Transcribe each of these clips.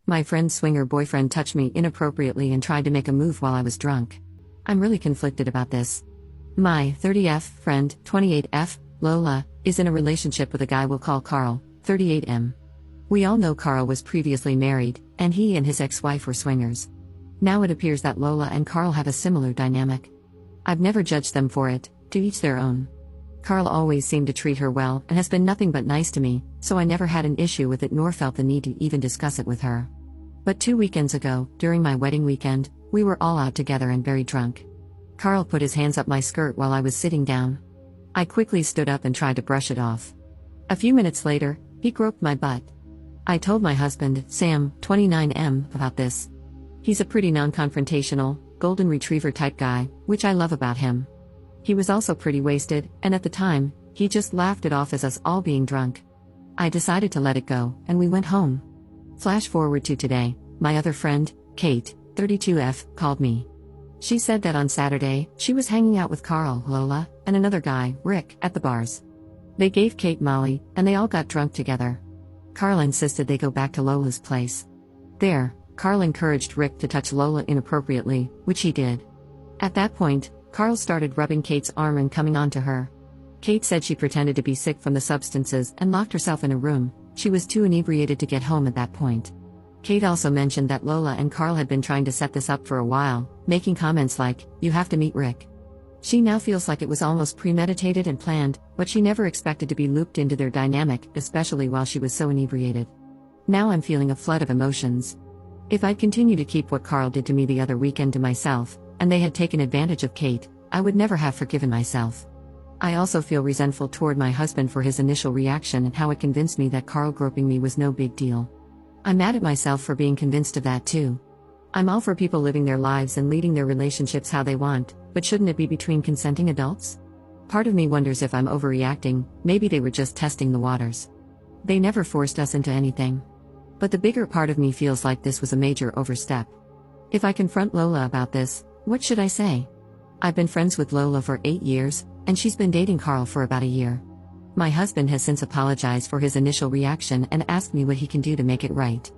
My friend's swinger boyfriend touched me inappropriately and tried to make a move while I was drunk. I'm really conflicted about this. My 30F friend, 28F, Lola, is in a relationship with a guy we'll call Carl, 38M. We all know Carl was previously married, and he and his ex-wife were swingers. Now it appears that Lola and Carl have a similar dynamic. I've never judged them for it, to each their own. Carl always seemed to treat her well and has been nothing but nice to me, so I never had an issue with it nor felt the need to even discuss it with her. But 2 weekends ago, during my wedding weekend, we were all out together and very drunk. Carl put his hands up my skirt while I was sitting down. I quickly stood up and tried to brush it off. A few minutes later, he groped my butt. I told my husband, Sam, 29M, about this. He's a pretty non-confrontational, golden retriever type guy, which I love about him. He was also pretty wasted, and at the time, he just laughed it off as us all being drunk. I decided to let it go, and we went home. Flash forward to today, my other friend, Kate, 32F, called me. She said that on Saturday, she was hanging out with Carl, Lola, and another guy, Rick, at the bars. They gave Kate Molly, and they all got drunk together. Carl insisted they go back to Lola's place. There, Carl encouraged Rick to touch Lola inappropriately, which he did. At that point, Carl started rubbing Kate's arm and coming on to her. Kate said she pretended to be sick from the substances and locked herself in a room. She was too inebriated to get home at that point. Kate also mentioned that Lola and Carl had been trying to set this up for a while, making comments like, "You have to meet Rick." She now feels like it was almost premeditated and planned, but she never expected to be looped into their dynamic, especially while she was so inebriated. Now I'm feeling a flood of emotions. If I'd continued to keep what Carl did to me the other weekend to myself, and they had taken advantage of Kate, I would never have forgiven myself. I also feel resentful toward my husband for his initial reaction and how it convinced me that Carl groping me was no big deal. I'm mad at myself for being convinced of that too. I'm all for people living their lives and leading their relationships how they want, but shouldn't it be between consenting adults? Part of me wonders if I'm overreacting. Maybe they were just testing the waters. They never forced us into anything. But the bigger part of me feels like this was a major overstep. If I confront Lola about this, what should I say? I've been friends with Lola for 8 years, and she's been dating Carl for about a year. My husband has since apologized for his initial reaction and asked me what he can do to make it right.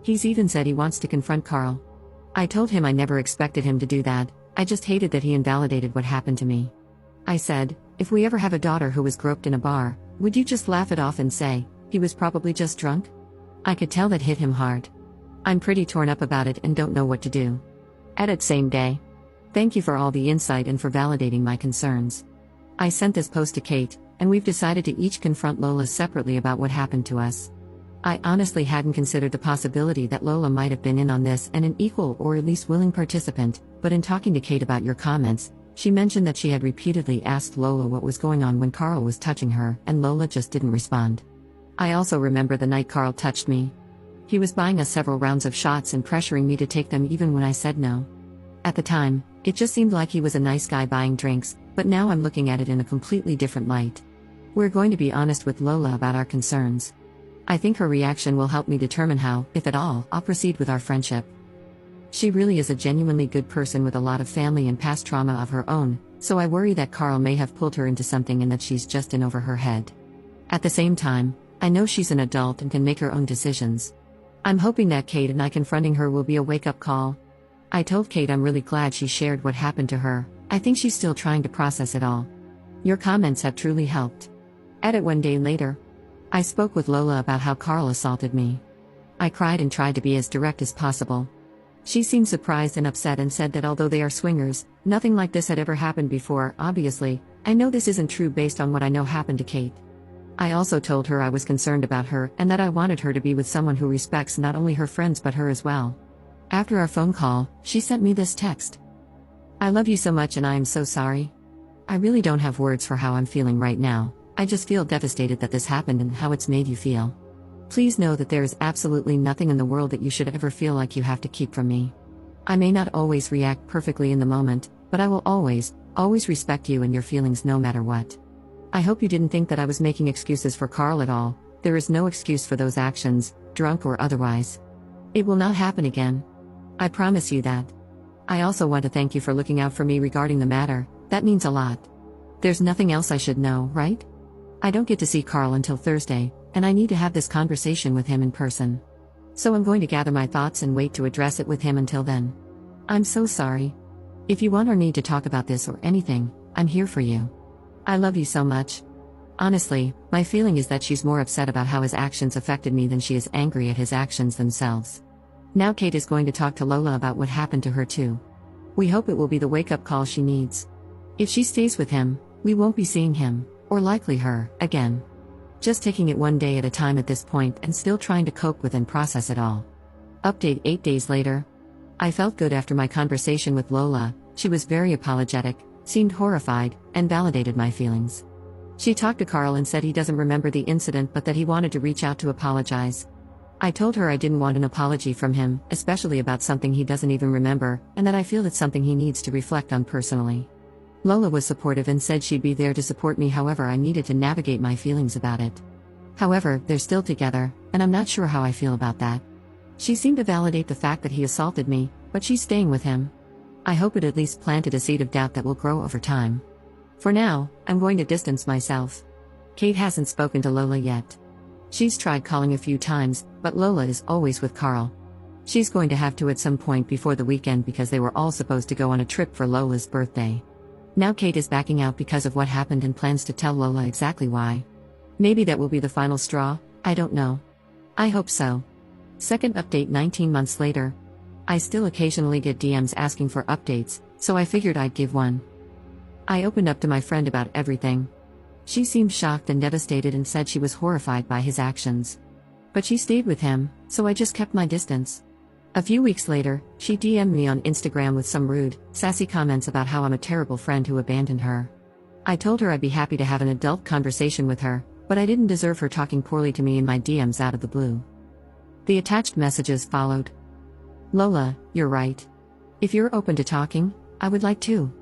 He's even said he wants to confront Carl. I told him I never expected him to do that, I just hated that he invalidated what happened to me. I said, if we ever have a daughter who was groped in a bar, would you just laugh it off and say, he was probably just drunk? I could tell that hit him hard. I'm pretty torn up about it and don't know what to do. Edit same day. Thank you for all the insight and for validating my concerns. I sent this post to Kate, and we've decided to each confront Lola separately about what happened to us. I honestly hadn't considered the possibility that Lola might have been in on this and an equal or at least willing participant, but in talking to Kate about your comments, she mentioned that she had repeatedly asked Lola what was going on when Carl was touching her, and Lola just didn't respond. I also remember the night Carl touched me. He was buying us several rounds of shots and pressuring me to take them even when I said no. At the time, it just seemed like he was a nice guy buying drinks, but now I'm looking at it in a completely different light. We're going to be honest with Lola about our concerns. I think her reaction will help me determine how, if at all, I'll proceed with our friendship. She really is a genuinely good person with a lot of family and past trauma of her own, so I worry that Carl may have pulled her into something and that she's just in over her head. At the same time, I know she's an adult and can make her own decisions. I'm hoping that Kate and I confronting her will be a wake-up call. I told Kate I'm really glad she shared what happened to her. I think she's still trying to process it all. Your comments have truly helped. Edit 1 day later. I spoke with Lola about how Carl assaulted me. I cried and tried to be as direct as possible. She seemed surprised and upset and said that although they are swingers, nothing like this had ever happened before. Obviously, I know this isn't true based on what I know happened to Kate. I also told her I was concerned about her and that I wanted her to be with someone who respects not only her friends but her as well. After our phone call, she sent me this text. I love you so much and I am so sorry. I really don't have words for how I'm feeling right now. I just feel devastated that this happened and how it's made you feel. Please know that there is absolutely nothing in the world that you should ever feel like you have to keep from me. I may not always react perfectly in the moment, but I will always respect you and your feelings no matter what. I hope you didn't think that I was making excuses for Carl at all. There is no excuse for those actions, drunk or otherwise. It will not happen again. I promise you that. I also want to thank you for looking out for me regarding the matter. That means a lot. There's nothing else I should know, right? I don't get to see Carl until Thursday, and I need to have this conversation with him in person. So I'm going to gather my thoughts and wait to address it with him until then. I'm so sorry. If you want or need to talk about this or anything, I'm here for you. I love you so much. Honestly, my feeling is that she's more upset about how his actions affected me than she is angry at his actions themselves. Now Kate is going to talk to Lola about what happened to her too. We hope it will be the wake-up call she needs. If she stays with him, we won't be seeing him, or likely her, again. Just taking it one day at a time at this point and still trying to cope with and process it all. Update 8 days later. I felt good after my conversation with Lola. She was very apologetic, seemed horrified, and validated my feelings. She talked to Carl and said he doesn't remember the incident but that he wanted to reach out to apologize. I told her I didn't want an apology from him, especially about something he doesn't even remember, and that I feel it's something he needs to reflect on personally. Lola was supportive and said she'd be there to support me however I needed to navigate my feelings about it. However, they're still together, and I'm not sure how I feel about that. She seemed to validate the fact that he assaulted me, but she's staying with him. I hope it at least planted a seed of doubt that will grow over time. For now, I'm going to distance myself. Kate hasn't spoken to Lola yet. She's tried calling a few times, but Lola is always with Carl. She's going to have to at some point before the weekend because they were all supposed to go on a trip for Lola's birthday. Now Kate is backing out because of what happened and plans to tell Lola exactly why. Maybe that will be the final straw, I don't know. I hope so. Second update 19 months later. I still occasionally get DMs asking for updates, so I figured I'd give one. I opened up to my friend about everything. She seemed shocked and devastated and said she was horrified by his actions. But she stayed with him, so I just kept my distance. A few weeks later, she DM'd me on Instagram with some rude, sassy comments about how I'm a terrible friend who abandoned her. I told her I'd be happy to have an adult conversation with her, but I didn't deserve her talking poorly to me in my DMs out of the blue. The attached messages followed. Lola, you're right. If you're open to talking, I would like to.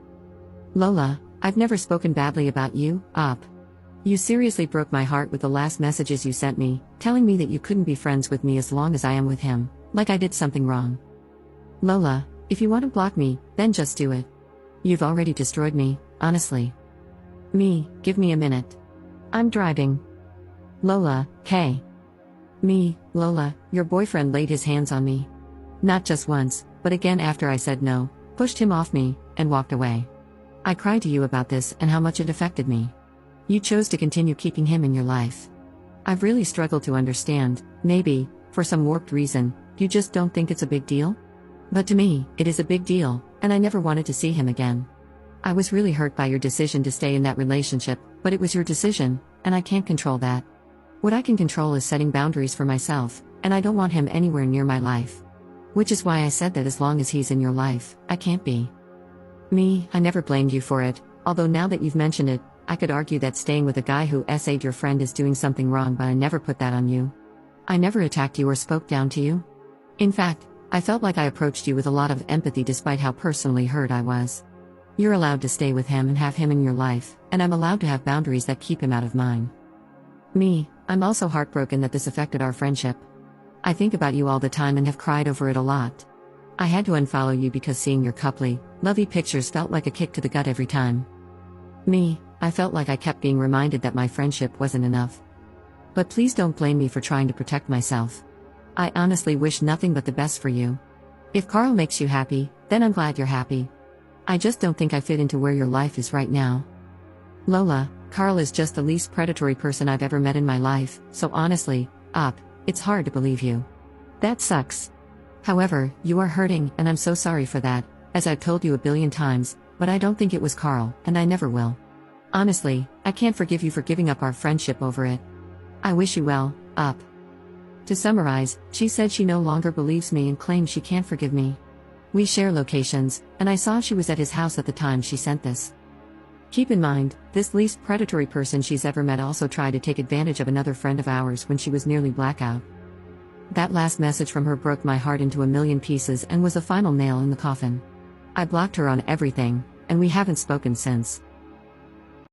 Lola, I've never spoken badly about you, Up. You seriously broke my heart with the last messages you sent me, telling me that you couldn't be friends with me as long as I am with him, like I did something wrong. Lola, if you want to block me, then just do it. You've already destroyed me, honestly. Me, give me a minute. I'm driving. Lola, K. Me, Lola, your boyfriend laid his hands on me. Not just once, but again after I said no, pushed him off me, and walked away. I cried to you about this and how much it affected me. You chose to continue keeping him in your life. I've really struggled to understand, maybe, for some warped reason, you just don't think it's a big deal? But to me, it is a big deal, and I never wanted to see him again. I was really hurt by your decision to stay in that relationship, but it was your decision, and I can't control that. What I can control is setting boundaries for myself, and I don't want him anywhere near my life. Which is why I said that as long as he's in your life, I can't be. Me, I never blamed you for it, although now that you've mentioned it, I could argue that staying with a guy who SA'd your friend is doing something wrong, but I never put that on you. I never attacked you or spoke down to you. In fact, I felt like I approached you with a lot of empathy despite how personally hurt I was. You're allowed to stay with him and have him in your life, and I'm allowed to have boundaries that keep him out of mine. Me, I'm also heartbroken that this affected our friendship. I think about you all the time and have cried over it a lot. I had to unfollow you because seeing your coupley, lovey pictures felt like a kick to the gut every time. Me, I felt like I kept being reminded that my friendship wasn't enough. But please don't blame me for trying to protect myself. I honestly wish nothing but the best for you. If Carl makes you happy, then I'm glad you're happy. I just don't think I fit into where your life is right now. Lola, Carl is just the least predatory person I've ever met in my life, so honestly, it's hard to believe you. That sucks. However, you are hurting, and I'm so sorry for that, as I've told you a billion times, but I don't think it was Carl, and I never will. Honestly, I can't forgive you for giving up our friendship over it. I wish you well, Up. To summarize, she said she no longer believes me and claims she can't forgive me. We share locations, and I saw she was at his house at the time she sent this. Keep in mind, this least predatory person she's ever met also tried to take advantage of another friend of ours when she was nearly blackout. That last message from her broke my heart into a million pieces and was the final nail in the coffin. I blocked her on everything, and we haven't spoken since.